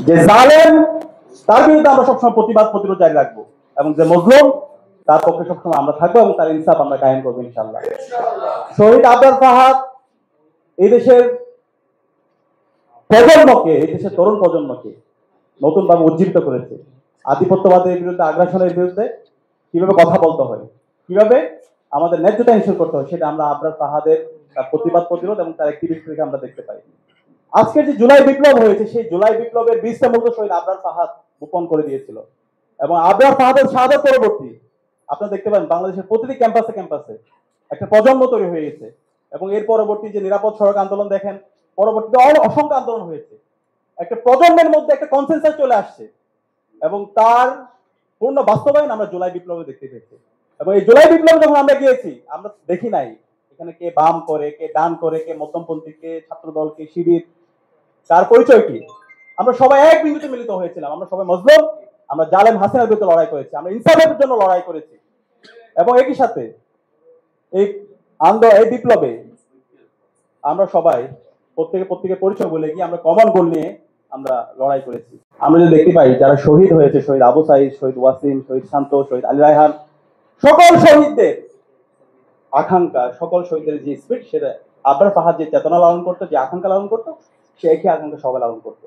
যে জালেম তার বিরুদ্ধে আমরা সবসময় প্রতিবাদ প্রতিরোধ জারি রাখবো, এবং যে মজলুম তার পক্ষে সবসময় আমরা থাকবো এবং তার ইনসাফ আমরা কায়েম করবো ইনশাআল্লাহ। শহীদ আবরার ফাহাদ এই দেশের প্রজন্মকে, এই দেশের তরুণ প্রজন্মকে নতুন ভাবে উজ্জীবিত করেছে। আধিপত্যবাদের বিরুদ্ধে, আগ্রাসনের বিরুদ্ধে কিভাবে কথা বলতে হয়, কিভাবে আমাদের ন্যায্যতা এনশিওর করতে হয়, সেটা আমরা আবরার ফাহাদের প্রতিবাদ প্রতিরোধ এবং তার অ্যাক্টিভিটি থেকে আমরা দেখতে পাই। আজকের যে জুলাই বিপ্লব হয়েছে, সেই জুলাই বিপ্লবের বীজটা মূলত শহীদ আবরার ফাহাদ বপন করে দিয়েছিল। এবং আবরার ফাহাদের শাহাদাত পরবর্তী আপনারা দেখতে পারেন বাংলাদেশের প্রতিটি ক্যাম্পাসে ক্যাম্পাসে একটা প্রজন্ম তৈরি হয়ে গেছে। এবং এর পরবর্তী যে নিরাপদ সড়ক আন্দোলন দেখেন, পরবর্তীতে অসংখ্য আন্দোলন হয়েছে। একটা প্রজন্মের মধ্যে একটা কনসেনসাস চলে আসছে এবং তার পূর্ণ বাস্তবায়ন আমরা জুলাই বিপ্লবে দেখতে পেয়েছি। এবং এই জুলাই বিপ্লবে যখন আমরা গিয়েছি, আমরা দেখি নাই এখানে কে বাম করে, কে ডান করে, কে মধ্যমপন্থী, কে ছাত্রদল, কে শিবির, তার পরিচয় কি। আমরা সবাই এক বিন্দুতে মিলিত হয়েছিলাম। আমরা সবাই মজলুম, আমরা জালেম হাসিনার বিরুদ্ধে লড়াই করেছি, আমরা ইনসাফের জন্য লড়াই করেছি। এবং একই সাথে এই এই বিপ্লবে আমরা সবাই প্রত্যেকের পরিচয় বলে কি আমরা কমন গোল নিয়ে আমরা লড়াই করেছি। আমরা যদি দেখতে পাই যারা শহীদ হয়েছে, শহীদ আবু সাইদ, শহীদ ওয়াসিম, শহীদ শান্ত, শহীদ আলী রায়হান, সকল শহীদদের আকাঙ্ক্ষা, সকল শহীদের যে স্পিরিট, সেটা আবরার ফাহাদ যে চেতনা লালন করতো, যে আকাঙ্ক্ষা লালন করতো, সে একই আকাঙ্ক্ষা সবাই লালন করতো।